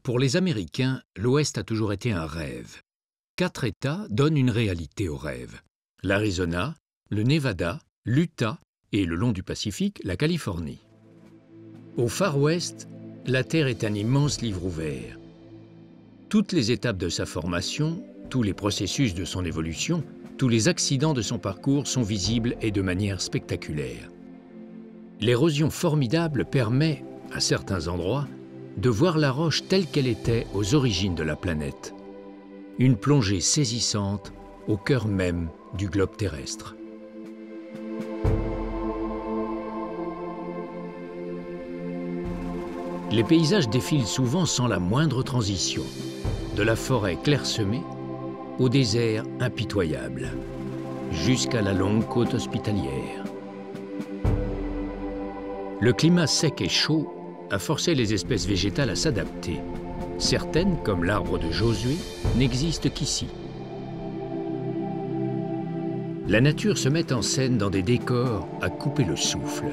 Pour les Américains, l'Ouest a toujours été un rêve. 4 États donnent une réalité au rêve. L'Arizona, le Nevada, l'Utah et, le long du Pacifique, la Californie. Au Far West, la Terre est un immense livre ouvert. Toutes les étapes de sa formation, tous les processus de son évolution, tous les accidents de son parcours sont visibles et de manière spectaculaire. L'érosion formidable permet, à certains endroits, de voir la roche telle qu'elle était aux origines de la planète. Une plongée saisissante au cœur même du globe terrestre. Les paysages défilent souvent sans la moindre transition, de la forêt clairsemée au désert impitoyable, jusqu'à la longue côte hospitalière. Le climat sec et chaud a forcé les espèces végétales à s'adapter. Certaines, comme l'arbre de Josué, n'existent qu'ici. La nature se met en scène dans des décors à couper le souffle.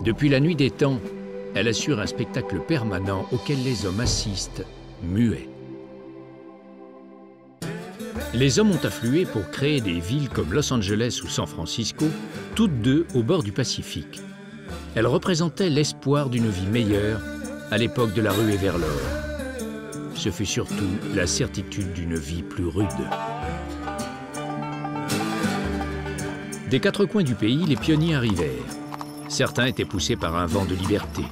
Depuis la nuit des temps, elle assure un spectacle permanent auquel les hommes assistent, muets. Les hommes ont afflué pour créer des villes comme Los Angeles ou San Francisco, toutes deux au bord du Pacifique. Elles représentaient l'espoir d'une vie meilleure à l'époque de la ruée vers l'or. Ce fut surtout la certitude d'une vie plus rude. Des 4 coins du pays, les pionniers arrivèrent. Certains étaient poussés par un vent de liberté,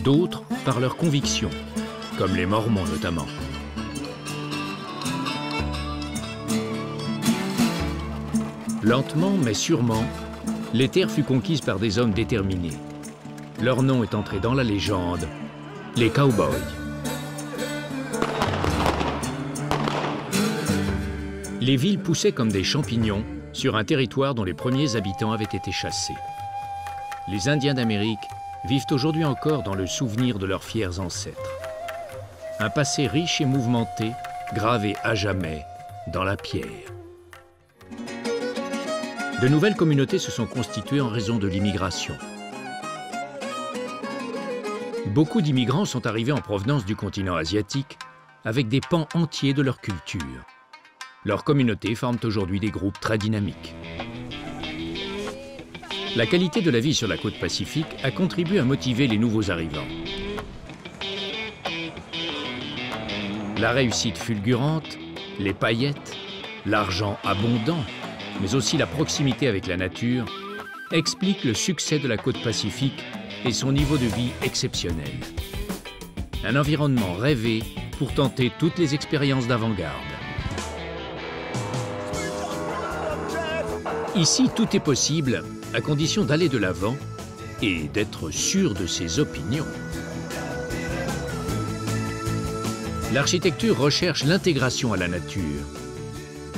d'autres par leurs convictions, comme les Mormons notamment. Lentement mais sûrement, les terres furent conquises par des hommes déterminés. Leur nom est entré dans la légende, les Cowboys. Les villes poussaient comme des champignons sur un territoire dont les premiers habitants avaient été chassés. Les Indiens d'Amérique vivent aujourd'hui encore dans le souvenir de leurs fiers ancêtres. Un passé riche et mouvementé, gravé à jamais dans la pierre. De nouvelles communautés se sont constituées en raison de l'immigration. Beaucoup d'immigrants sont arrivés en provenance du continent asiatique avec des pans entiers de leur culture. Leurs communautés forment aujourd'hui des groupes très dynamiques. La qualité de la vie sur la côte pacifique a contribué à motiver les nouveaux arrivants. La réussite fulgurante, les paillettes, l'argent abondant, mais aussi la proximité avec la nature, expliquent le succès de la côte pacifique et son niveau de vie exceptionnel. Un environnement rêvé pour tenter toutes les expériences d'avant-garde. Ici, tout est possible, à condition d'aller de l'avant et d'être sûr de ses opinions. L'architecture recherche l'intégration à la nature.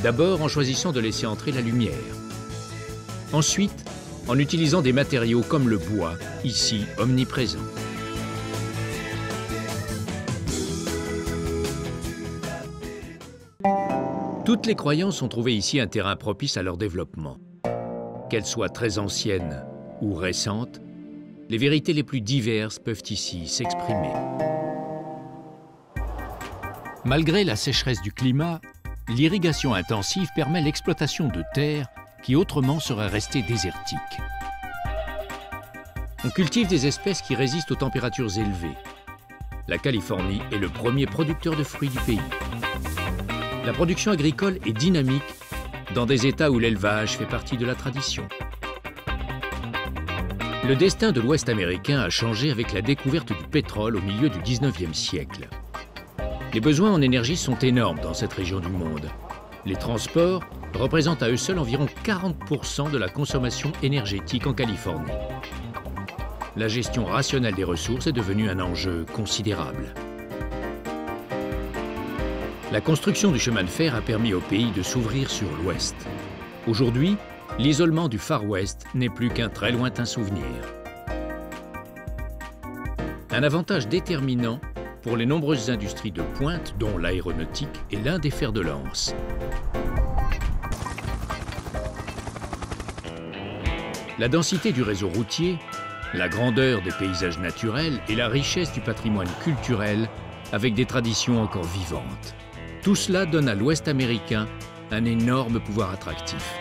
D'abord en choisissant de laisser entrer la lumière. Ensuite, en utilisant des matériaux comme le bois, ici omniprésent. Toutes les croyances ont trouvé ici un terrain propice à leur développement. Qu'elles soient très anciennes ou récentes, les vérités les plus diverses peuvent ici s'exprimer. Malgré la sécheresse du climat, l'irrigation intensive permet l'exploitation de terres qui autrement seraient restées désertiques. On cultive des espèces qui résistent aux températures élevées. La Californie est le premier producteur de fruits du pays. La production agricole est dynamique dans des États où l'élevage fait partie de la tradition. Le destin de l'Ouest américain a changé avec la découverte du pétrole au milieu du 19e siècle. Les besoins en énergie sont énormes dans cette région du monde. Les transports représentent à eux seuls environ 40% de la consommation énergétique en Californie. La gestion rationnelle des ressources est devenue un enjeu considérable. La construction du chemin de fer a permis au pays de s'ouvrir sur l'Ouest. Aujourd'hui, l'isolement du Far West n'est plus qu'un très lointain souvenir. Un avantage déterminant pour les nombreuses industries de pointe, dont l'aéronautique est l'un des fers de lance. La densité du réseau routier la grandeur des paysages naturels et la richesse du patrimoine culturel avec des traditions encore vivantes. Tout cela donne à l'Ouest américain un énorme pouvoir attractif.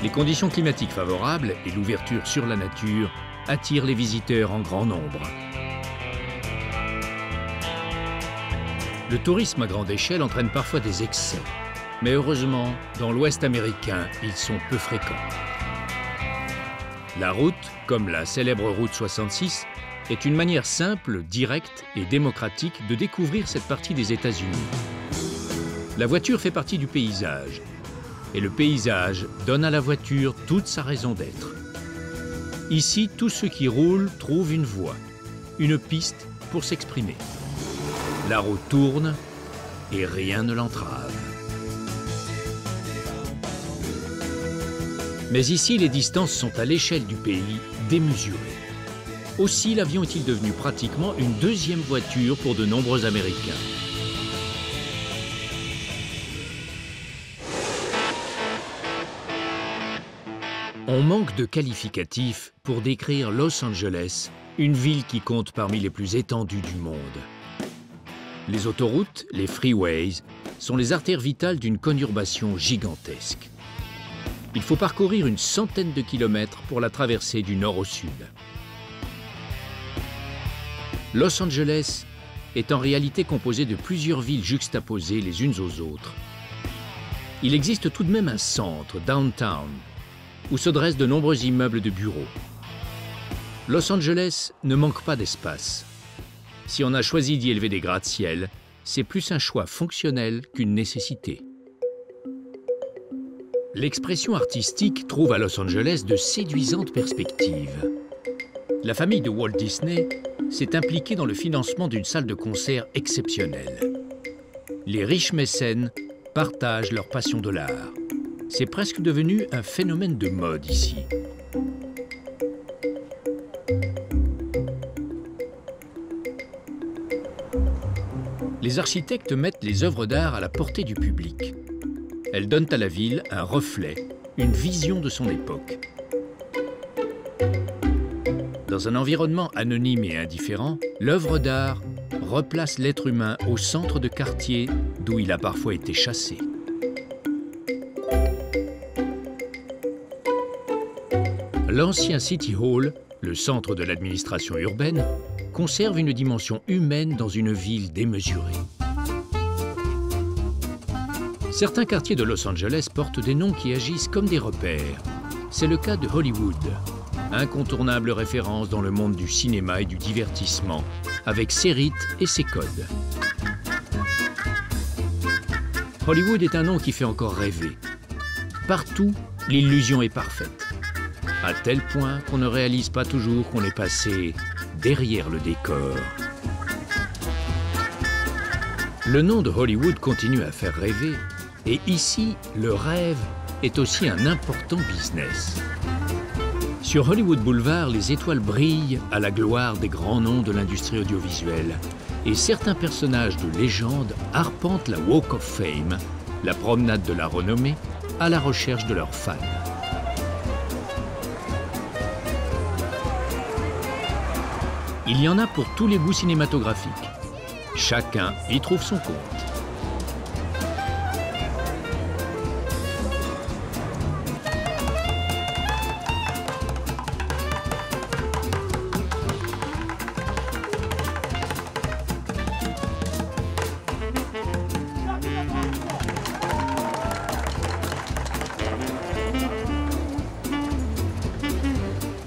Les conditions climatiques favorables et l'ouverture sur la nature attirent les visiteurs en grand nombre. Le tourisme à grande échelle entraîne parfois des excès, mais heureusement, dans l'Ouest américain, ils sont peu fréquents. La route, comme la célèbre route 66, est une manière simple, directe et démocratique de découvrir cette partie des États-Unis. La voiture fait partie du paysage, et le paysage donne à la voiture toute sa raison d'être. Ici, tous ceux qui roulent trouvent une voie, une piste pour s'exprimer. La route tourne et rien ne l'entrave. Mais ici, les distances sont à l'échelle du pays démesurées. Aussi, l'avion est-il devenu pratiquement une deuxième voiture pour de nombreux Américains. On manque de qualificatifs pour décrire Los Angeles, une ville qui compte parmi les plus étendues du monde. Les autoroutes, les freeways, sont les artères vitales d'une conurbation gigantesque. Il faut parcourir une centaine de kilomètres pour la traverser du nord au sud. Los Angeles est en réalité composé de plusieurs villes juxtaposées les unes aux autres. Il existe tout de même un centre, downtown, où se dressent de nombreux immeubles de bureaux. Los Angeles ne manque pas d'espace. Si on a choisi d'y élever des gratte-ciel, c'est plus un choix fonctionnel qu'une nécessité. L'expression artistique trouve à Los Angeles de séduisantes perspectives. La famille de Walt Disney s'est impliquée dans le financement d'une salle de concert exceptionnelle. Les riches mécènes partagent leur passion de l'art. C'est presque devenu un phénomène de mode ici. Les architectes mettent les œuvres d'art à la portée du public. Elles donnent à la ville un reflet, une vision de son époque. Dans un environnement anonyme et indifférent, l'œuvre d'art replace l'être humain au centre de quartiers d'où il a parfois été chassé. L'ancien City Hall, le centre de l'administration urbaine, conserve une dimension humaine dans une ville démesurée. Certains quartiers de Los Angeles portent des noms qui agissent comme des repères. C'est le cas de Hollywood, incontournable référence dans le monde du cinéma et du divertissement, avec ses rites et ses codes. Hollywood est un nom qui fait encore rêver. Partout, l'illusion est parfaite, à tel point qu'on ne réalise pas toujours qu'on est passé derrière le décor. Le nom de Hollywood continue à faire rêver, et ici, le rêve est aussi un important business. Sur Hollywood Boulevard, les étoiles brillent à la gloire des grands noms de l'industrie audiovisuelle, et certains personnages de légende arpentent la Walk of Fame, la promenade de la renommée, à la recherche de leurs fans. Il y en a pour tous les goûts cinématographiques. Chacun y trouve son compte.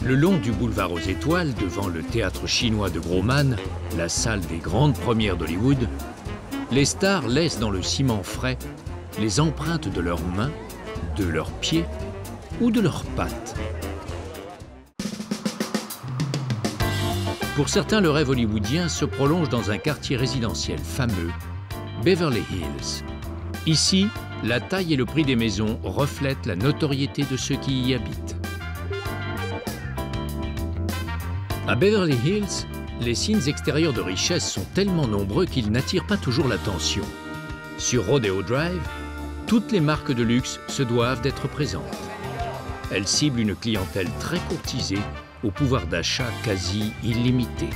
Le long du boulevard aux Étoiles, devant le théâtre chinois de Grauman, la salle des grandes premières d'Hollywood, les stars laissent dans le ciment frais les empreintes de leurs mains, de leurs pieds ou de leurs pattes. Pour certains, le rêve hollywoodien se prolonge dans un quartier résidentiel fameux, Beverly Hills. Ici, la taille et le prix des maisons reflètent la notoriété de ceux qui y habitent. À Beverly Hills, les signes extérieurs de richesse sont tellement nombreux qu'ils n'attirent pas toujours l'attention. Sur Rodeo Drive, toutes les marques de luxe se doivent d'être présentes. Elle cible une clientèle très courtisée, au pouvoir d'achat quasi illimité.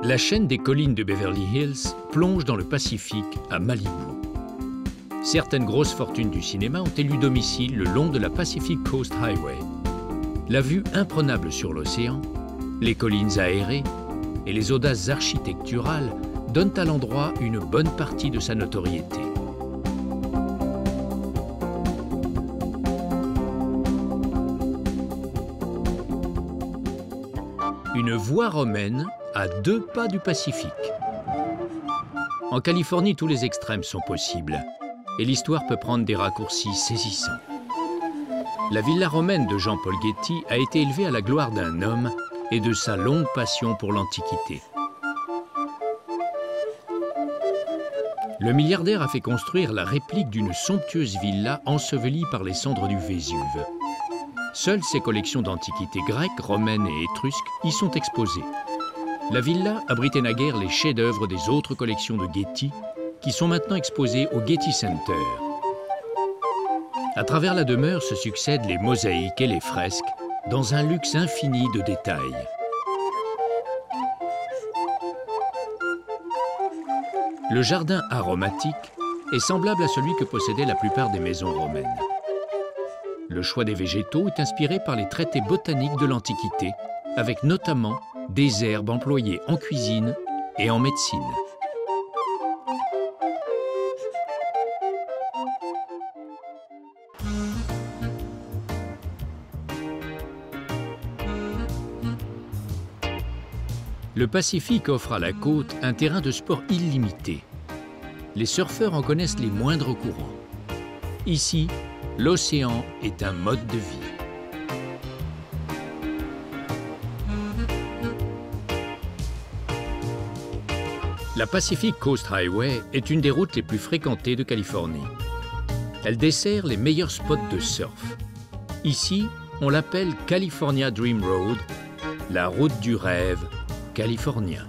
La chaîne des collines de Beverly Hills plonge dans le Pacifique, à Malibu. Certaines grosses fortunes du cinéma ont élu domicile le long de la Pacific Coast Highway. La vue imprenable sur l'océan, les collines aérées et les audaces architecturales donnent à l'endroit une bonne partie de sa notoriété. Une voie romaine à 2 pas du Pacifique. En Californie, tous les extrêmes sont possibles et l'histoire peut prendre des raccourcis saisissants. La villa romaine de Jean-Paul Getty a été élevée à la gloire d'un homme et de sa longue passion pour l'Antiquité. Le milliardaire a fait construire la réplique d'une somptueuse villa ensevelie par les cendres du Vésuve. Seules ses collections d'antiquités grecques, romaines et étrusques y sont exposées. La villa abritait naguère les chefs-d'œuvre des autres collections de Getty, qui sont maintenant exposées au Getty Center. À travers la demeure se succèdent les mosaïques et les fresques, dans un luxe infini de détails. Le jardin aromatique est semblable à celui que possédaient la plupart des maisons romaines. Le choix des végétaux est inspiré par les traités botaniques de l'Antiquité, avec notamment des herbes employées en cuisine et en médecine. Le Pacifique offre à la côte un terrain de sport illimité. Les surfeurs en connaissent les moindres courants. Ici, l'océan est un mode de vie. La Pacific Coast Highway est une des routes les plus fréquentées de Californie. Elle dessert les meilleurs spots de surf. Ici, on l'appelle California Dream Road, la route du rêve californien.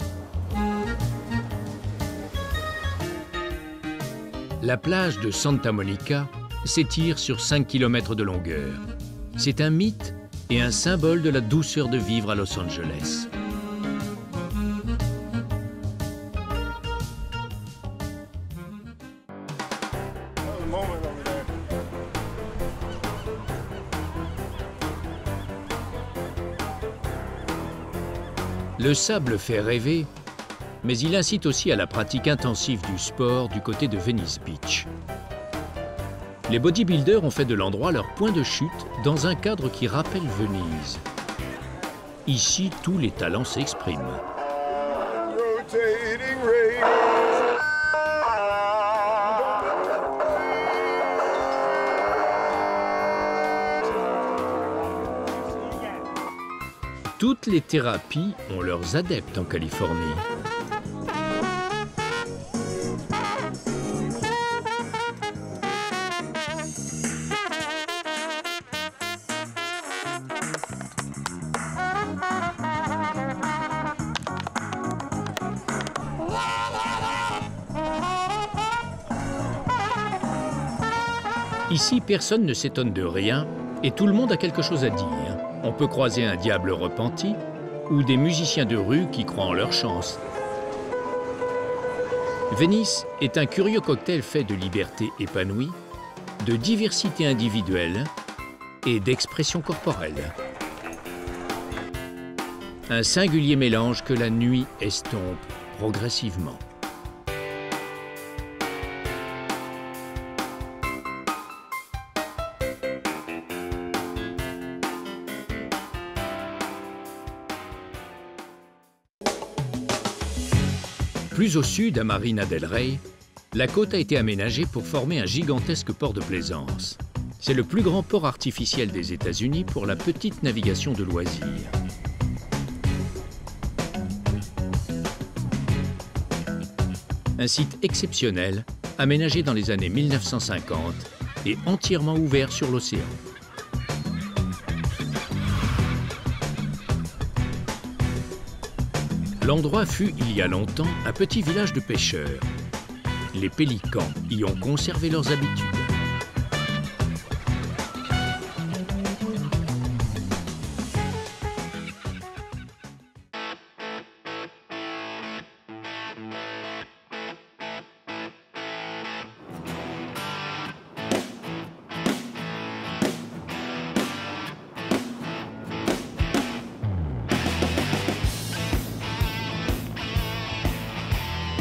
La plage de Santa Monica s'étire sur 5 km de longueur. C'est un mythe et un symbole de la douceur de vivre à Los Angeles. Le sable fait rêver, mais il incite aussi à la pratique intensive du sport du côté de Venice Beach. Les bodybuilders ont fait de l'endroit leur point de chute dans un cadre qui rappelle Venise. Ici, tous les talents s'expriment. Toutes les thérapies ont leurs adeptes en Californie. Ici, personne ne s'étonne de rien et tout le monde a quelque chose à dire. On peut croiser un diable repenti ou des musiciens de rue qui croient en leur chance. Venice est un curieux cocktail fait de liberté épanouie, de diversité individuelle et d'expression corporelle. Un singulier mélange que la nuit estompe progressivement. Plus au sud, à Marina del Rey, la côte a été aménagée pour former un gigantesque port de plaisance. C'est le plus grand port artificiel des États-Unis pour la petite navigation de loisirs. Un site exceptionnel, aménagé dans les années 1950 et entièrement ouvert sur l'océan. L'endroit fut, il y a longtemps, un petit village de pêcheurs. Les pélicans y ont conservé leurs habitudes.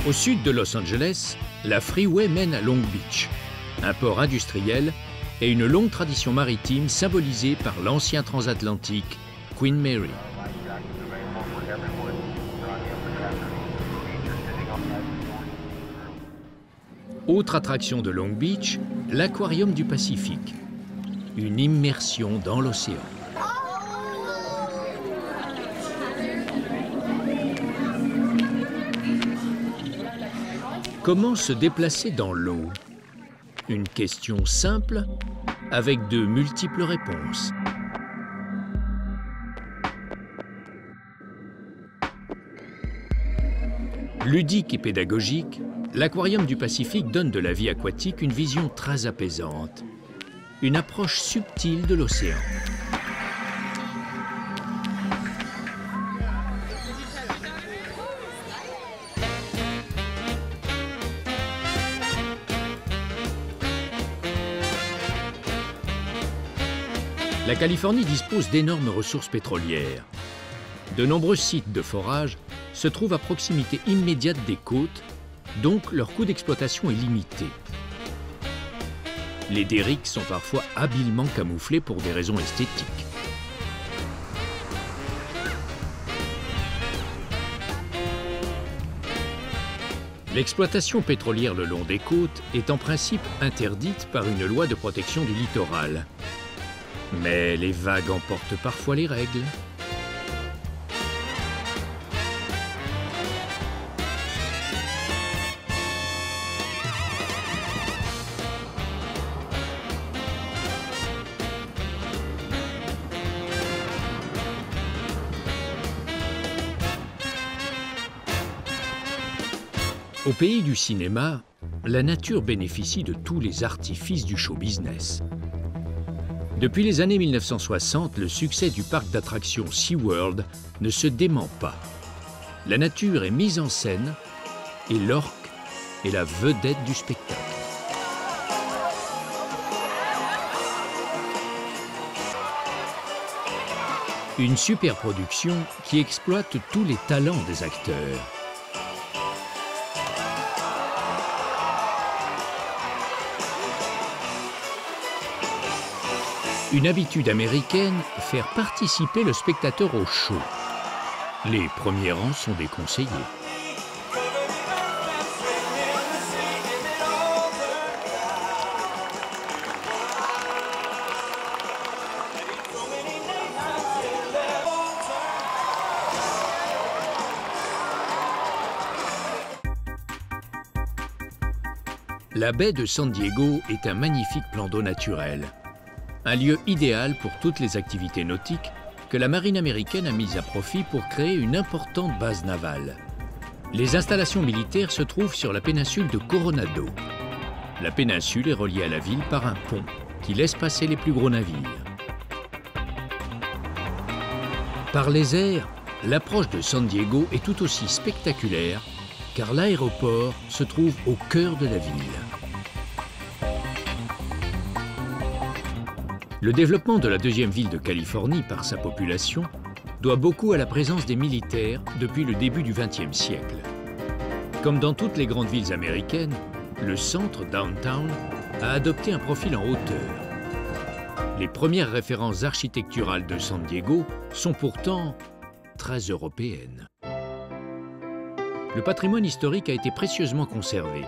Au sud de Los Angeles, la Freeway mène à Long Beach, un port industriel et une longue tradition maritime symbolisée par l'ancien transatlantique Queen Mary. Autre attraction de Long Beach, l'aquarium du Pacifique, une immersion dans l'océan. Comment se déplacer dans l'eau? Une question simple avec de multiples réponses. Ludique et pédagogique, l'aquarium du Pacifique donne de la vie aquatique une vision très apaisante, une approche subtile de l'océan. La Californie dispose d'énormes ressources pétrolières. De nombreux sites de forage se trouvent à proximité immédiate des côtes, donc leur coût d'exploitation est limité. Les derricks sont parfois habilement camouflés pour des raisons esthétiques. L'exploitation pétrolière le long des côtes est en principe interdite par une loi de protection du littoral. Mais les vagues emportent parfois les règles. Au pays du cinéma, la nature bénéficie de tous les artifices du show business. Depuis les années 1960, le succès du parc d'attractions SeaWorld ne se dément pas. La nature est mise en scène et l'orque est la vedette du spectacle. Une superproduction qui exploite tous les talents des acteurs. Une habitude américaine, faire participer le spectateur au show. Les premiers rangs sont déconseillés. La baie de San Diego est un magnifique plan d'eau naturel. Un lieu idéal pour toutes les activités nautiques que la marine américaine a mis à profit pour créer une importante base navale. Les installations militaires se trouvent sur la péninsule de Coronado. La péninsule est reliée à la ville par un pont qui laisse passer les plus gros navires. Par les airs, l'approche de San Diego est tout aussi spectaculaire car l'aéroport se trouve au cœur de la ville. Le développement de la deuxième ville de Californie par sa population doit beaucoup à la présence des militaires depuis le début du XXe siècle. Comme dans toutes les grandes villes américaines, le centre downtown a adopté un profil en hauteur. Les premières références architecturales de San Diego sont pourtant très européennes. Le patrimoine historique a été précieusement conservé.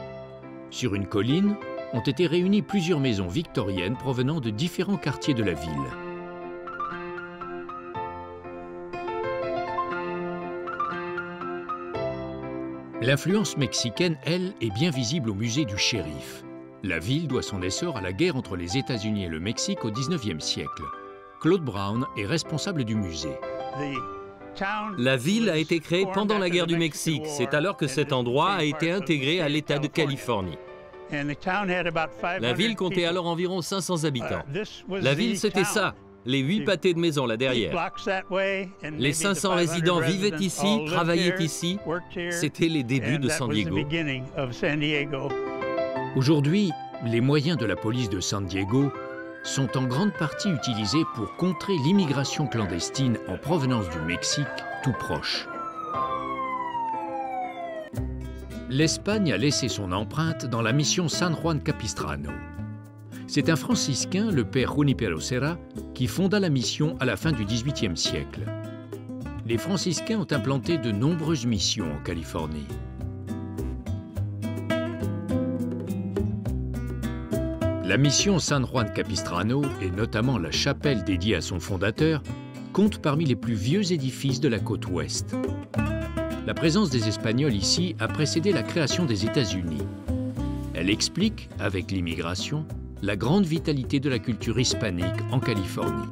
Sur une colline, ont été réunies plusieurs maisons victoriennes provenant de différents quartiers de la ville. L'influence mexicaine, elle, est bien visible au musée du Shérif. La ville doit son essor à la guerre entre les États-Unis et le Mexique au XIXe siècle. Claude Brown est responsable du musée. La ville a été créée pendant la guerre du Mexique. C'est alors que cet endroit a été intégré à l'État de Californie. La ville comptait alors environ 500 habitants. La ville, c'était ça, les 8 pâtés de maisons là derrière. Les 500 résidents vivaient ici, travaillaient ici. C'était les débuts de San Diego. Aujourd'hui, les moyens de la police de San Diego sont en grande partie utilisés pour contrer l'immigration clandestine en provenance du Mexique tout proche. L'Espagne a laissé son empreinte dans la mission San Juan Capistrano. C'est un franciscain, le père Junipero Serra, qui fonda la mission à la fin du XVIIIe siècle. Les franciscains ont implanté de nombreuses missions en Californie. La mission San Juan Capistrano, et notamment la chapelle dédiée à son fondateur, compte parmi les plus vieux édifices de la côte ouest. La présence des Espagnols ici a précédé la création des États-Unis. Elle explique, avec l'immigration, la grande vitalité de la culture hispanique en Californie.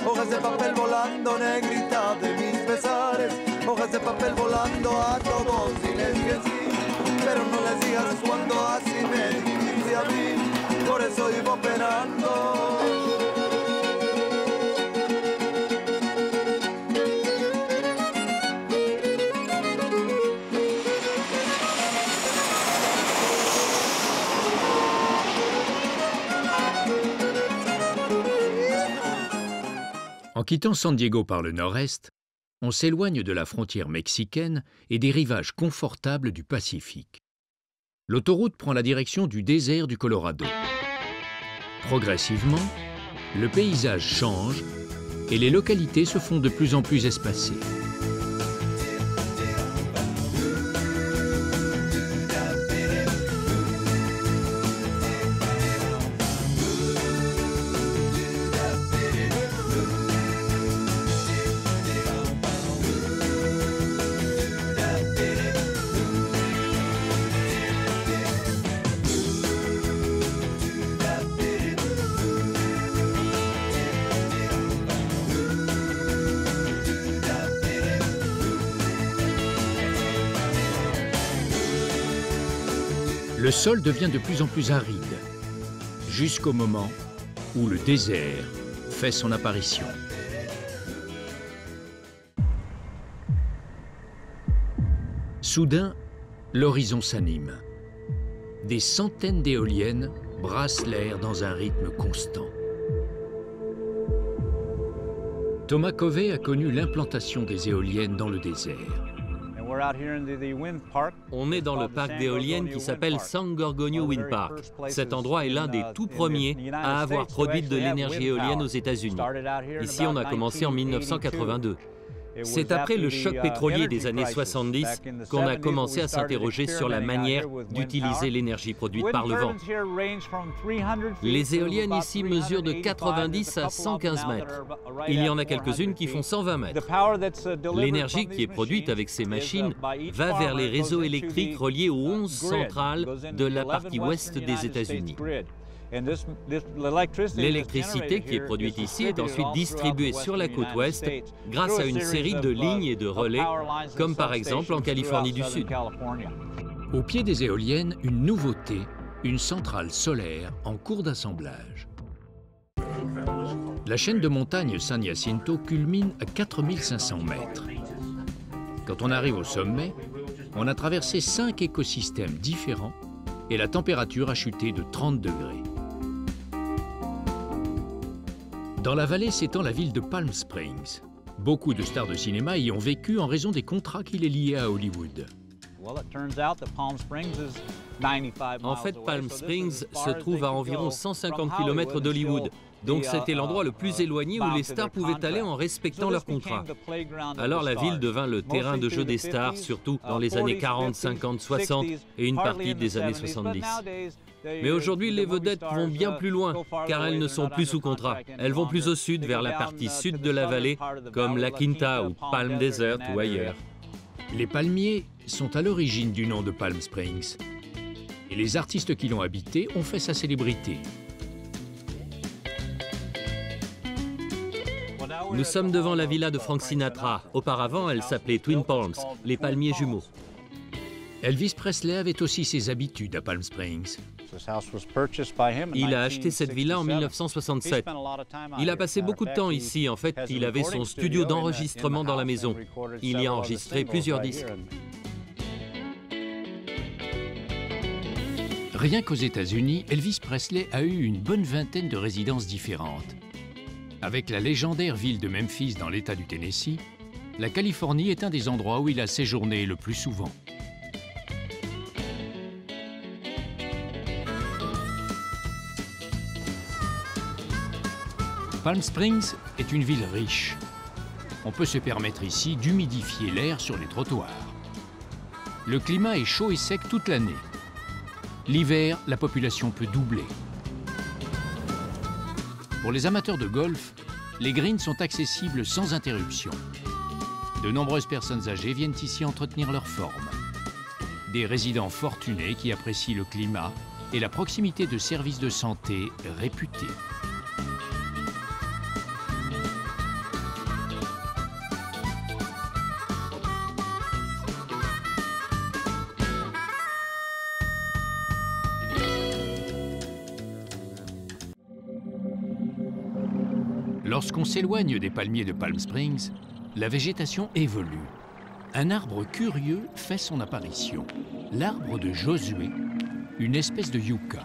Hojas de papel volando, negrita de mis pesares. Hojas de papel volando a todos diles que sí, pero no les digas cuando así me dijiste a mí. Por eso vivo penando. En quittant San Diego par le nord-est, on s'éloigne de la frontière mexicaine et des rivages confortables du Pacifique. L'autoroute prend la direction du désert du Colorado. Progressivement, le paysage change et les localités se font de plus en plus espacées. Le sol devient de plus en plus aride, jusqu'au moment où le désert fait son apparition. Soudain, l'horizon s'anime. Des centaines d'éoliennes brassent l'air dans un rythme constant. Thomas Covey a connu l'implantation des éoliennes dans le désert. On est dans le parc d'éoliennes qui s'appelle San Gorgonio Wind Park. Cet endroit est l'un des tout premiers à avoir produit de l'énergie éolienne aux États-Unis. Ici, on a commencé en 1982. C'est après le choc pétrolier des années 70 qu'on a commencé à s'interroger sur la manière d'utiliser l'énergie produite par le vent. Les éoliennes ici mesurent de 90 à 115 mètres. Il y en a quelques-unes qui font 120 mètres. L'énergie qui est produite avec ces machines va vers les réseaux électriques reliés aux 11 centrales de la partie ouest des États-Unis. L'électricité qui est produite ici est ensuite distribuée sur la côte ouest grâce à une série de lignes et de relais, comme par exemple en Californie du Sud. Au pied des éoliennes, une nouveauté, une centrale solaire en cours d'assemblage. La chaîne de montagnes San Jacinto culmine à 4500 mètres. Quand on arrive au sommet, on a traversé 5 écosystèmes différents et la température a chuté de 30 degrés. Dans la vallée s'étend la ville de Palm Springs. Beaucoup de stars de cinéma y ont vécu en raison des contrats qui les liaient à Hollywood. En fait, Palm Springs se trouve à environ 150 km d'Hollywood. Donc c'était l'endroit le plus éloigné où les stars pouvaient aller en respectant leurs contrats. Alors la ville devint le terrain de jeu des stars, surtout dans les années 40, 50, 60 et une partie des années 70. Mais aujourd'hui, les vedettes vont bien plus loin, car elles ne sont plus sous contrat. Elles vont plus au sud, vers la partie sud de la vallée, comme La Quinta ou Palm Desert ou ailleurs. Les palmiers sont à l'origine du nom de Palm Springs. Et les artistes qui l'ont habité ont fait sa célébrité. Nous sommes devant la villa de Frank Sinatra. Auparavant, elle s'appelait Twin Palms, les palmiers jumeaux. Elvis Presley avait aussi ses habitudes à Palm Springs. Il a acheté cette villa en 1967. Il a passé beaucoup de temps ici. En fait, il avait son studio d'enregistrement dans la maison. Il y a enregistré plusieurs disques. Rien qu'aux États-Unis, Elvis Presley a eu une bonne vingtaine de résidences différentes. Avec la légendaire ville de Memphis dans l'État du Tennessee, la Californie est un des endroits où il a séjourné le plus souvent. Palm Springs est une ville riche. On peut se permettre ici d'humidifier l'air sur les trottoirs. Le climat est chaud et sec toute l'année. L'hiver, la population peut doubler. Pour les amateurs de golf, les greens sont accessibles sans interruption. De nombreuses personnes âgées viennent ici entretenir leur forme. Des résidents fortunés qui apprécient le climat et la proximité de services de santé réputés. Lorsqu'on s'éloigne des palmiers de Palm Springs, la végétation évolue. Un arbre curieux fait son apparition, l'arbre de Josué, une espèce de yucca.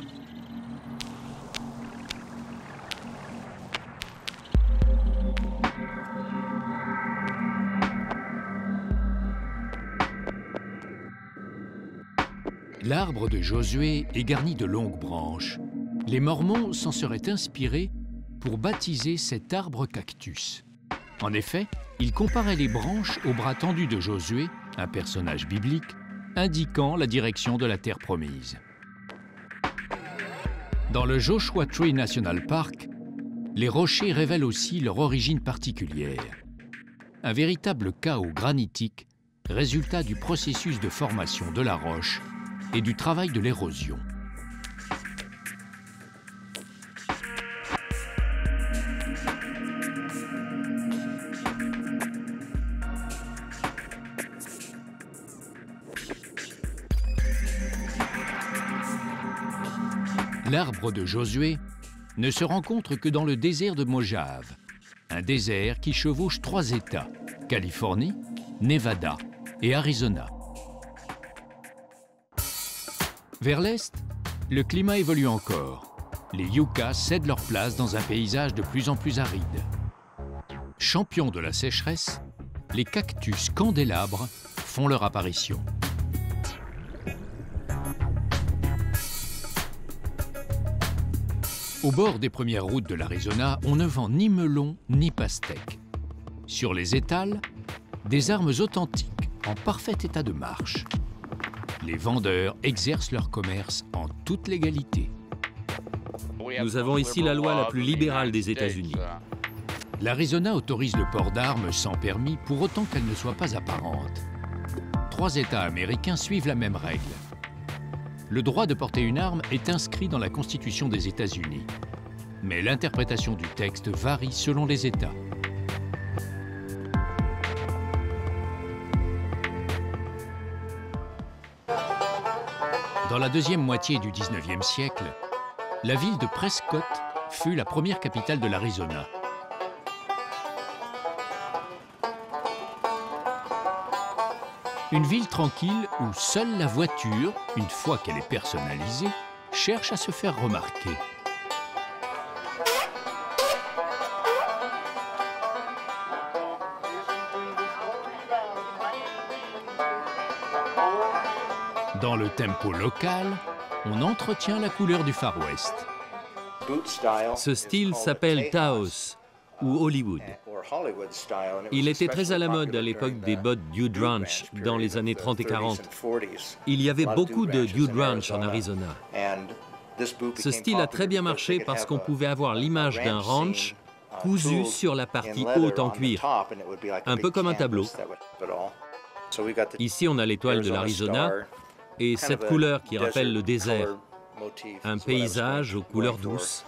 L'arbre de Josué est garni de longues branches. Les Mormons s'en seraient inspirés pour baptiser cet arbre cactus. En effet, il comparait les branches au bras tendu de Josué, un personnage biblique, indiquant la direction de la terre promise. Dans le Joshua Tree National Park, les rochers révèlent aussi leur origine particulière. Un véritable chaos granitique, résultat du processus de formation de la roche et du travail de l'érosion. L'arbre de Josué ne se rencontre que dans le désert de Mojave, un désert qui chevauche 3 États, Californie, Nevada et Arizona. Vers l'est, le climat évolue encore. Les yuccas cèdent leur place dans un paysage de plus en plus aride. Champions de la sécheresse, les cactus candélabres font leur apparition. Au bord des premières routes de l'Arizona, on ne vend ni melons ni pastèques. Sur les étals, des armes authentiques en parfait état de marche. Les vendeurs exercent leur commerce en toute légalité. Nous avons ici la loi la plus libérale des États-Unis. L'Arizona autorise le port d'armes sans permis pour autant qu'elles ne soient pas apparentes. 3 États américains suivent la même règle. Le droit de porter une arme est inscrit dans la Constitution des États-Unis. Mais l'interprétation du texte varie selon les États. Dans la deuxième moitié du 19e siècle, la ville de Prescott fut la première capitale de l'Arizona. Une ville tranquille où seule la voiture, une fois qu'elle est personnalisée, cherche à se faire remarquer. Dans le tempo local, on entretient la couleur du Far West. Ce style s'appelle Taos ou Hollywood. Il était très à la mode à l'époque des bottes Dude Ranch dans les années 30 et 40. Il y avait beaucoup de Dude Ranch en Arizona. Ce style a très bien marché parce qu'on pouvait avoir l'image d'un ranch cousu sur la partie haute en cuir, un peu comme un tableau. Ici, on a l'étoile de l'Arizona et cette couleur qui rappelle le désert, un paysage aux couleurs douces.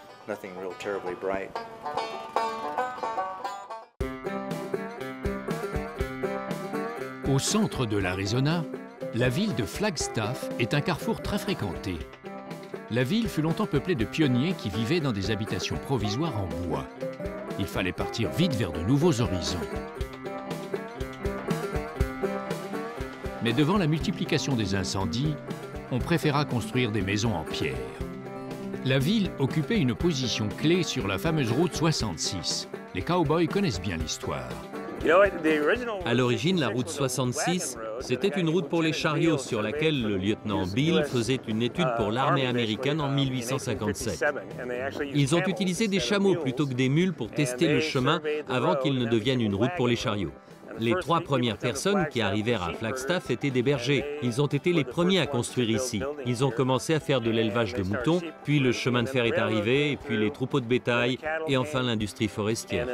Au centre de l'Arizona, la ville de Flagstaff est un carrefour très fréquenté. La ville fut longtemps peuplée de pionniers qui vivaient dans des habitations provisoires en bois. Il fallait partir vite vers de nouveaux horizons. Mais devant la multiplication des incendies, on préféra construire des maisons en pierre. La ville occupait une position clé sur la fameuse route 66. Les cow-boys connaissent bien l'histoire. À l'origine, la route 66, c'était une route pour les chariots sur laquelle le lieutenant Beale faisait une étude pour l'armée américaine en 1857. Ils ont utilisé des chameaux plutôt que des mules pour tester le chemin avant qu'il ne devienne une route pour les chariots. Les 3 premières personnes qui arrivèrent à Flagstaff étaient des bergers. Ils ont été les premiers à construire ici. Ils ont commencé à faire de l'élevage de moutons, puis le chemin de fer est arrivé, et puis les troupeaux de bétail, et enfin l'industrie forestière.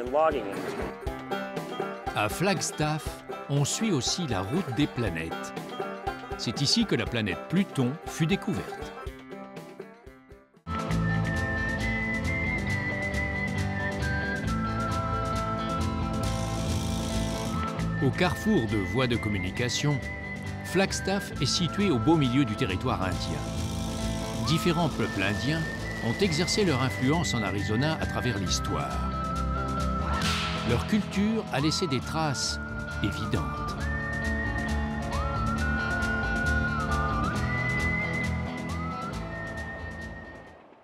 À Flagstaff, on suit aussi la route des planètes. C'est ici que la planète Pluton fut découverte. Au carrefour de voies de communication, Flagstaff est situé au beau milieu du territoire indien. Différents peuples indiens ont exercé leur influence en Arizona à travers l'histoire. Leur culture a laissé des traces évidentes.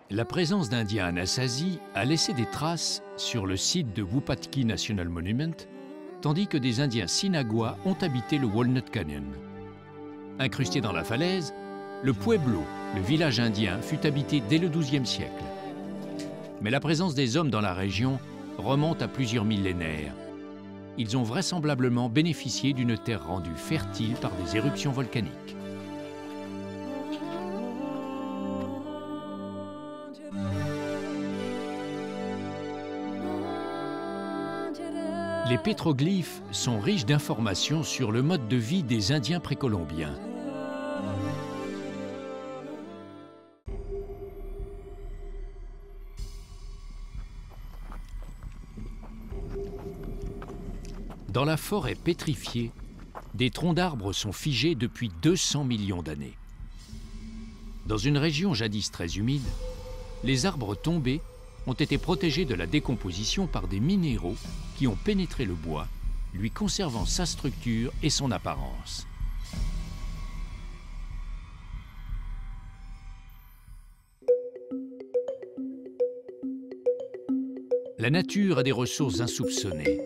La présence d'Indiens à Nasazi a laissé des traces sur le site de Wupatki National Monument, tandis que des Indiens Sinagua ont habité le Walnut Canyon. Incrusté dans la falaise, le Pueblo, le village indien, fut habité dès le XIIe siècle. Mais la présence des hommes dans la région remonte à plusieurs millénaires. Ils ont vraisemblablement bénéficié d'une terre rendue fertile par des éruptions volcaniques. Les pétroglyphes sont riches d'informations sur le mode de vie des Indiens précolombiens. Dans la forêt pétrifiée, des troncs d'arbres sont figés depuis 200 millions d'années. Dans une région jadis très humide, les arbres tombés ont été protégés de la décomposition par des minéraux qui ont pénétré le bois, lui conservant sa structure et son apparence. La nature a des ressources insoupçonnées.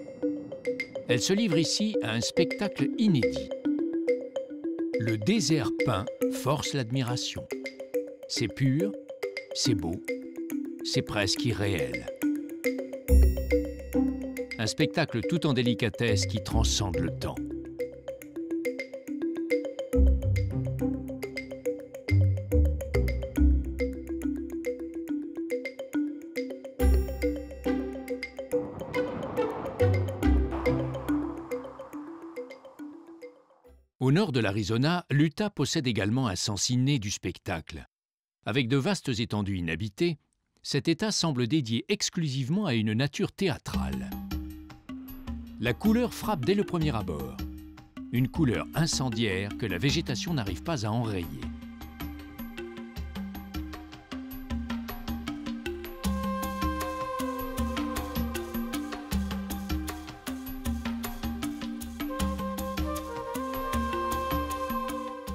Elle se livre ici à un spectacle inédit. Le désert peint force l'admiration. C'est pur, c'est beau, c'est presque irréel. Un spectacle tout en délicatesse qui transcende le temps. Au nord de l'Arizona, l'Utah possède également un sens inné du spectacle. Avec de vastes étendues inhabitées, cet État semble dédié exclusivement à une nature théâtrale. La couleur frappe dès le premier abord, une couleur incendiaire que la végétation n'arrive pas à enrayer.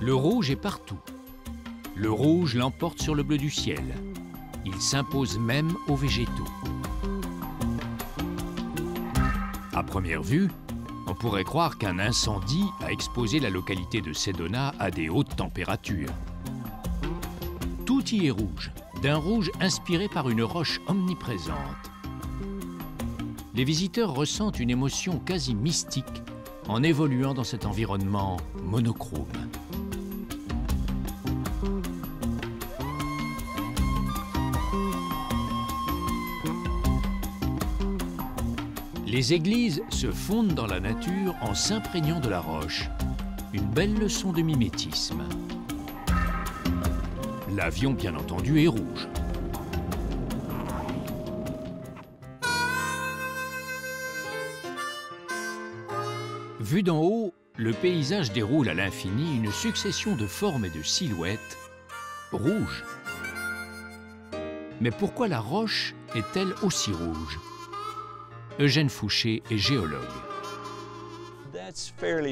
Le rouge est partout. Le rouge l'emporte sur le bleu du ciel. Il s'impose même aux végétaux. À première vue, on pourrait croire qu'un incendie a exposé la localité de Sedona à des hautes températures. Tout y est rouge, d'un rouge inspiré par une roche omniprésente. Les visiteurs ressentent une émotion quasi mystique en évoluant dans cet environnement monochrome. Les églises se fondent dans la nature en s'imprégnant de la roche. Une belle leçon de mimétisme. L'avion, bien entendu, est rouge. Vu d'en haut, le paysage déroule à l'infini une succession de formes et de silhouettes rouges. Mais pourquoi la roche est-elle aussi rouge? Eugène Fouché est géologue.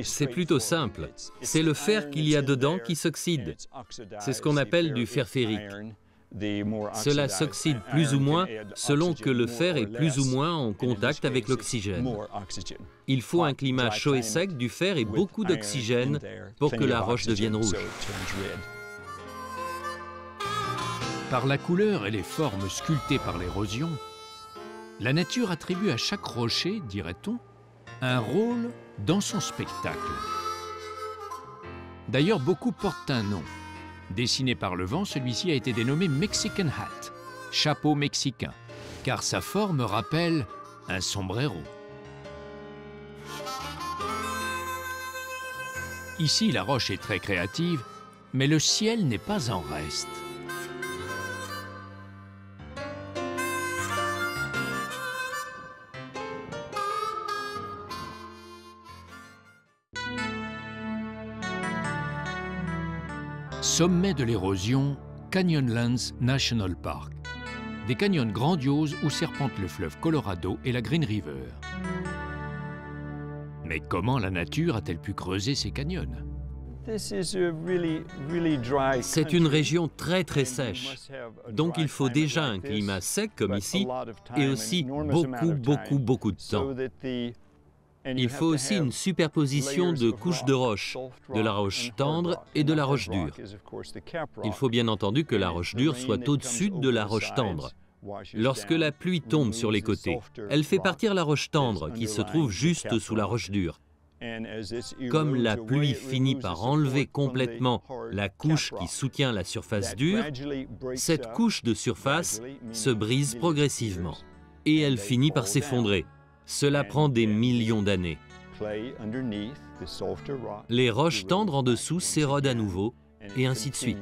C'est plutôt simple. C'est le fer qu'il y a dedans qui s'oxyde. C'est ce qu'on appelle du fer ferrique. Cela s'oxyde plus ou moins selon que le fer est plus ou moins en contact avec l'oxygène. Il faut un climat chaud et sec, du fer et beaucoup d'oxygène pour que la roche devienne rouge. Par la couleur et les formes sculptées par l'érosion, la nature attribue à chaque rocher, dirait-on, un rôle dans son spectacle. D'ailleurs, beaucoup portent un nom. Dessiné par le vent, celui-ci a été dénommé Mexican Hat, chapeau mexicain, car sa forme rappelle un sombrero. Ici, la roche est très créative, mais le ciel n'est pas en reste. Sommet de l'érosion, Canyonlands National Park. Des canyons grandioses où serpentent le fleuve Colorado et la Green River. Mais comment la nature a-t-elle pu creuser ces canyons? C'est une région très sèche, donc il faut déjà un climat sec comme ici et aussi beaucoup de temps. Il faut aussi une superposition de couches de roches, de la roche tendre et de la roche dure. Il faut bien entendu que la roche dure soit au-dessus de la roche tendre. Lorsque la pluie tombe sur les côtés, elle fait partir la roche tendre qui se trouve juste sous la roche dure. Comme la pluie finit par enlever complètement la couche qui soutient la surface dure, cette couche de surface se brise progressivement et elle finit par s'effondrer. Cela prend des millions d'années. Les roches tendres en dessous s'érodent à nouveau, et ainsi de suite.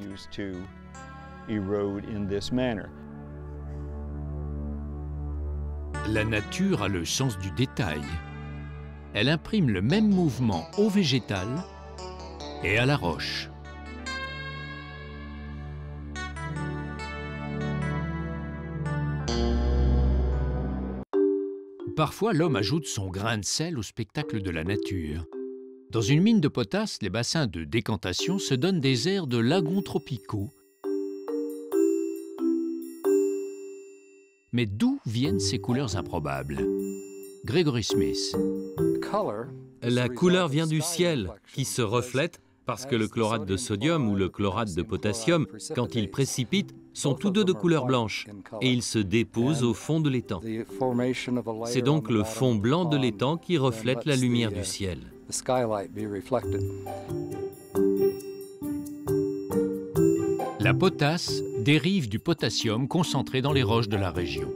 La nature a le sens du détail. Elle imprime le même mouvement au végétal et à la roche. Parfois, l'homme ajoute son grain de sel au spectacle de la nature. Dans une mine de potasse, les bassins de décantation se donnent des airs de lagons tropicaux. Mais d'où viennent ces couleurs improbables? Gregory Smith. La couleur vient du ciel, qui se reflète parce que le chlorate de sodium ou le chlorate de potassium, quand ils précipitent, sont tous deux de couleur blanche et ils se déposent au fond de l'étang. C'est donc le fond blanc de l'étang qui reflète la lumière du ciel. La potasse dérive du potassium concentré dans les roches de la région.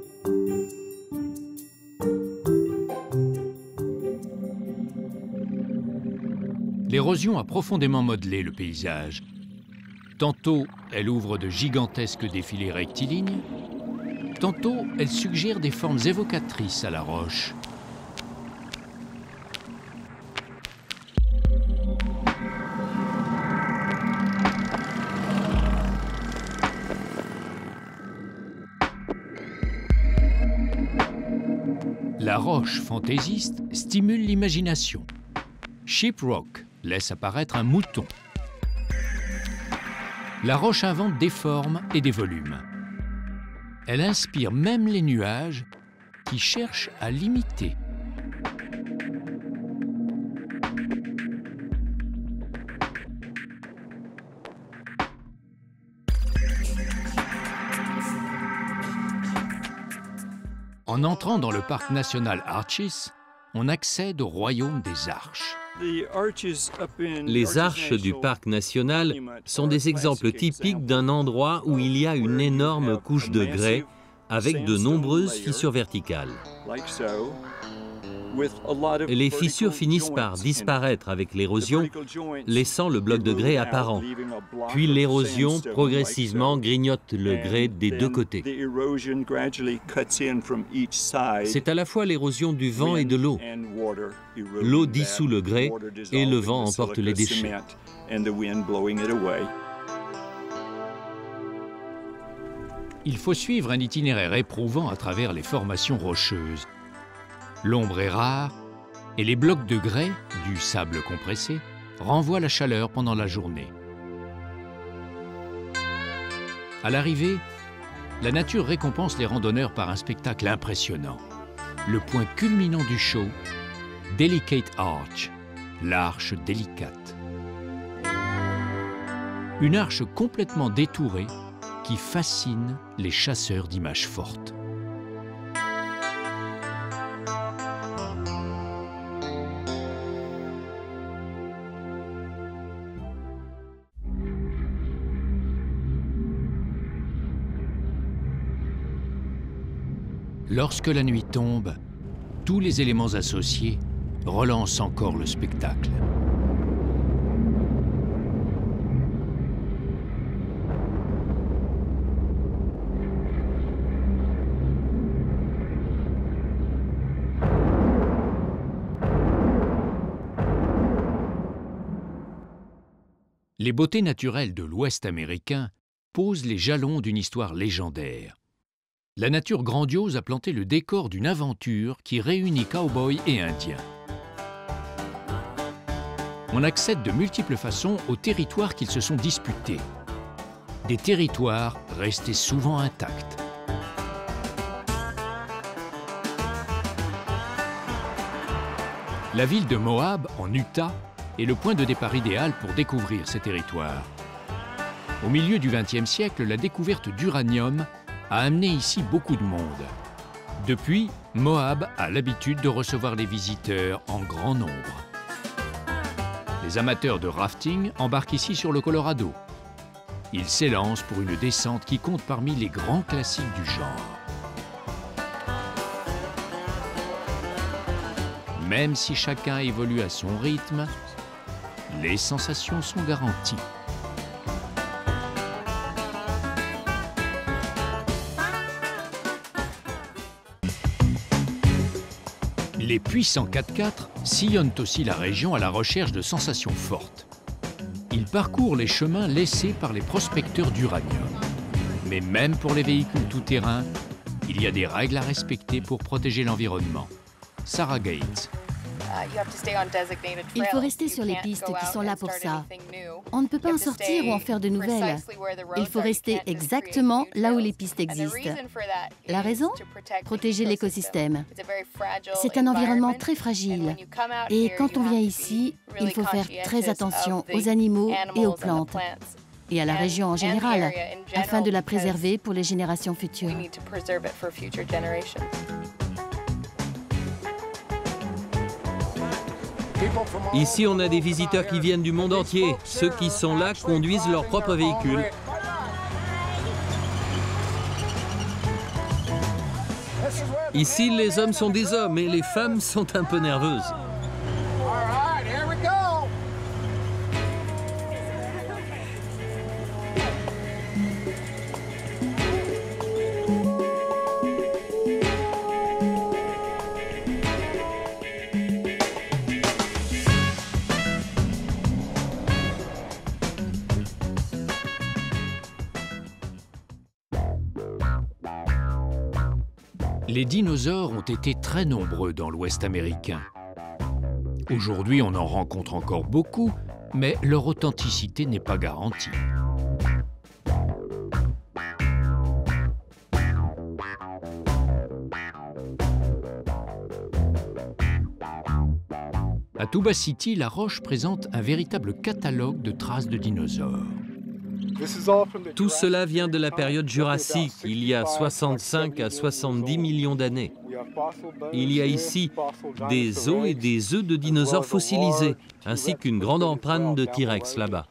L'érosion a profondément modelé le paysage. Tantôt, elle ouvre de gigantesques défilés rectilignes, tantôt, elle suggère des formes évocatrices à la roche. La roche fantaisiste stimule l'imagination. Shiprock laisse apparaître un mouton. La roche invente des formes et des volumes. Elle inspire même les nuages qui cherchent à l'imiter. En entrant dans le parc national Arches, on accède au royaume des arches. Les arches du parc national sont des exemples typiques d'un endroit où il y a une énorme couche de grès avec de nombreuses fissures verticales. Les fissures finissent par disparaître avec l'érosion, laissant le bloc de grès apparent. Puis l'érosion progressivement grignote le grès des deux côtés. C'est à la fois l'érosion du vent et de l'eau. L'eau dissout le grès et le vent emporte les déchets. Il faut suivre un itinéraire éprouvant à travers les formations rocheuses. L'ombre est rare et les blocs de grès, du sable compressé, renvoient la chaleur pendant la journée. À l'arrivée, la nature récompense les randonneurs par un spectacle impressionnant. Le point culminant du show, Delicate Arch, l'arche délicate. Une arche complètement détourée qui fascine les chasseurs d'images fortes. Lorsque la nuit tombe, tous les éléments associés relancent encore le spectacle. Les beautés naturelles de l'Ouest américain posent les jalons d'une histoire légendaire. La nature grandiose a planté le décor d'une aventure qui réunit cow-boys et Indiens. On accède de multiples façons aux territoires qu'ils se sont disputés. Des territoires restés souvent intacts. La ville de Moab, en Utah, est le point de départ idéal pour découvrir ces territoires. Au milieu du XXe siècle, la découverte d'uranium a amené ici beaucoup de monde. Depuis, Moab a l'habitude de recevoir les visiteurs en grand nombre. Les amateurs de rafting embarquent ici sur le Colorado. Ils s'élancent pour une descente qui compte parmi les grands classiques du genre. Même si chacun évolue à son rythme, les sensations sont garanties. Les puissants 4x4 sillonnent aussi la région à la recherche de sensations fortes. Ils parcourent les chemins laissés par les prospecteurs d'uranium. Mais même pour les véhicules tout-terrain, il y a des règles à respecter pour protéger l'environnement. Sarah Gates. Il faut rester sur les pistes qui sont là pour ça. On ne peut pas en sortir ou en faire de nouvelles. Il faut rester exactement là où les pistes existent. La raison ? Protéger l'écosystème. C'est un environnement très fragile. Et quand on vient ici, il faut faire très attention aux animaux et aux plantes. Et à la région en général, afin de la préserver pour les générations futures. Ici, on a des visiteurs qui viennent du monde entier. Ceux qui sont là conduisent leur propre véhicule. Ici, les hommes sont des hommes et les femmes sont un peu nerveuses. Les dinosaures ont été très nombreux dans l'Ouest américain. Aujourd'hui, on en rencontre encore beaucoup, mais leur authenticité n'est pas garantie. À Tuba City, la roche présente un véritable catalogue de traces de dinosaures. Tout cela vient de la période jurassique, il y a 65 à 70 millions d'années. Il y a ici des os et des œufs de dinosaures fossilisés, ainsi qu'une grande empreinte de T-Rex là-bas.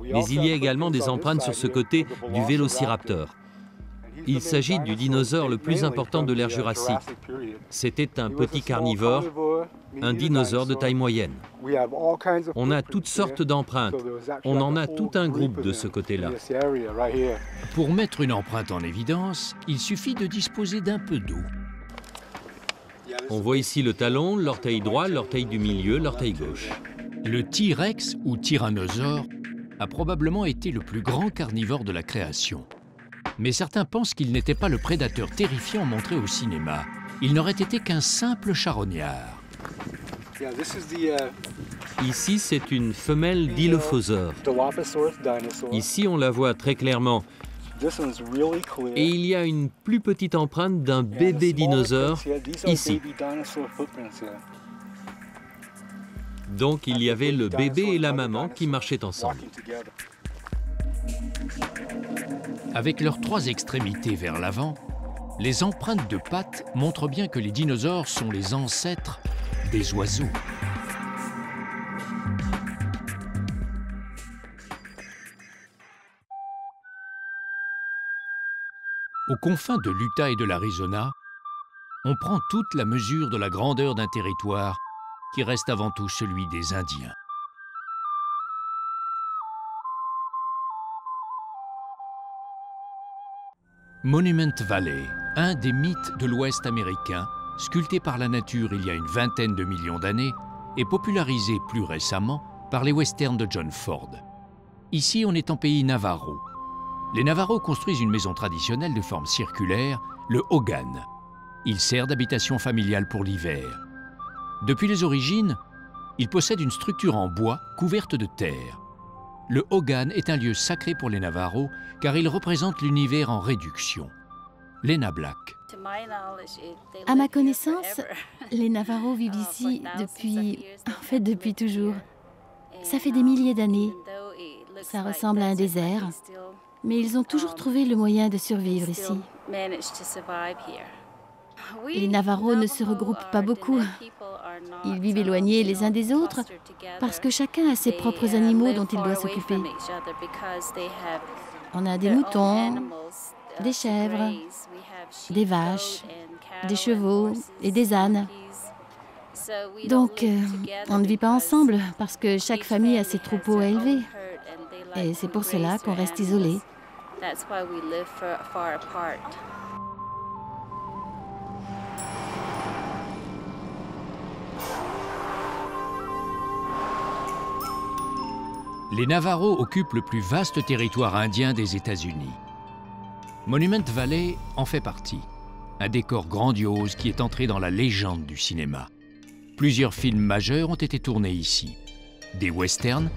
Mais il y a également des empreintes sur ce côté du Vélociraptor. Il s'agit du dinosaure le plus important de l'ère jurassique. C'était un petit carnivore, un dinosaure de taille moyenne. On a toutes sortes d'empreintes. On en a tout un groupe de ce côté-là. Pour mettre une empreinte en évidence, il suffit de disposer d'un peu d'eau. On voit ici le talon, l'orteil droit, l'orteil du milieu, l'orteil gauche. Le T-Rex ou tyrannosaure a probablement été le plus grand carnivore de la création. Mais certains pensent qu'il n'était pas le prédateur terrifiant montré au cinéma. Il n'aurait été qu'un simple charognard. Ici, c'est une femelle dilophosaure. Ici, on la voit très clairement. Et il y a une plus petite empreinte d'un bébé dinosaure ici. Donc, il y avait le bébé et la maman qui marchaient ensemble. Avec leurs 3 extrémités vers l'avant, les empreintes de pattes montrent bien que les dinosaures sont les ancêtres des oiseaux. Aux confins de l'Utah et de l'Arizona, on prend toute la mesure de la grandeur d'un territoire qui reste avant tout celui des Indiens. Monument Valley, un des mythes de l'Ouest américain, sculpté par la nature il y a une vingtaine de millions d'années et popularisé plus récemment par les westerns de John Ford. Ici, on est en pays Navajo. Les Navajos construisent une maison traditionnelle de forme circulaire, le hogan. Il sert d'habitation familiale pour l'hiver. Depuis les origines, il possède une structure en bois couverte de terre. Le hogan est un lieu sacré pour les Navajos car il représente l'univers en réduction. Lena Black. À ma connaissance, les Navajos vivent ici depuis toujours. Ça fait des milliers d'années. Ça ressemble à un désert, mais ils ont toujours trouvé le moyen de survivre ici. Les Navajos ne se regroupent pas beaucoup. Ils vivent éloignés les uns des autres parce que chacun a ses propres animaux dont il doit s'occuper. On a des moutons, des chèvres, des vaches, des chevaux et des ânes. Donc, on ne vit pas ensemble parce que chaque famille a ses troupeaux à élever. Et c'est pour cela qu'on reste isolés. Les Navajos occupent le plus vaste territoire indien des États-Unis. Monument Valley en fait partie, un décor grandiose qui est entré dans la légende du cinéma. Plusieurs films majeurs ont été tournés ici, des westerns,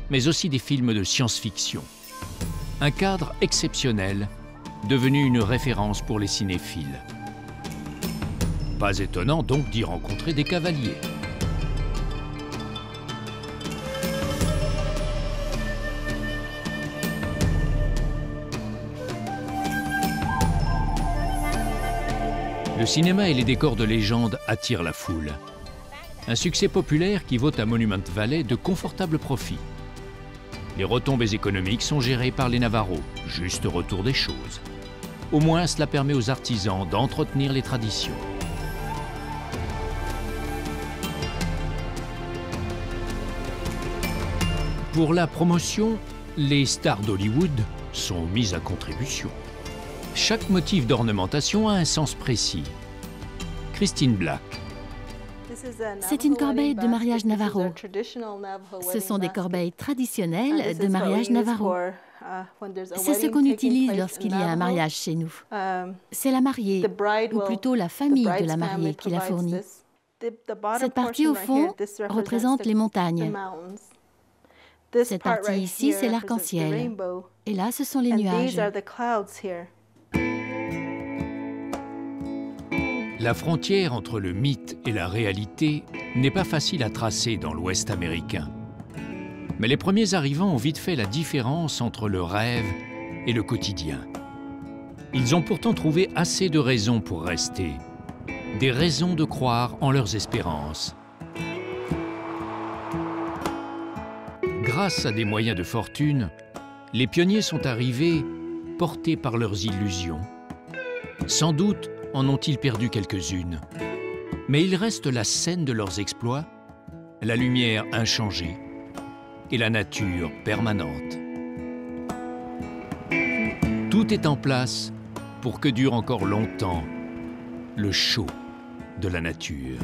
mais aussi des films de science-fiction. Un cadre exceptionnel, devenu une référence pour les cinéphiles. Pas étonnant donc d'y rencontrer des cavaliers. Le cinéma et les décors de légende attirent la foule. Un succès populaire qui vaut à Monument Valley de confortables profits. Les retombées économiques sont gérées par les Navajos, juste retour des choses. Au moins, cela permet aux artisans d'entretenir les traditions. Pour la promotion, les stars d'Hollywood sont mises à contribution. Chaque motif d'ornementation a un sens précis. Christine Black. C'est une corbeille de mariage navajo. Ce sont des corbeilles traditionnelles de mariage navajo. C'est ce qu'on utilise lorsqu'il y a un mariage chez nous. C'est la mariée, ou plutôt la famille de la mariée qui la fournit. Cette partie au fond représente les montagnes. Cette partie ici, c'est l'arc-en-ciel. Et là, ce sont les nuages. La frontière entre le mythe et la réalité n'est pas facile à tracer dans l'Ouest américain. Mais les premiers arrivants ont vite fait la différence entre le rêve et le quotidien. Ils ont pourtant trouvé assez de raisons pour rester, des raisons de croire en leurs espérances. Grâce à des moyens de fortune, les pionniers sont arrivés portés par leurs illusions Sans doute en ont-ils perdu quelques-unes. Mais il reste la scène de leurs exploits, la lumière inchangée et la nature permanente. Tout est en place pour que dure encore longtemps le chaud de la nature.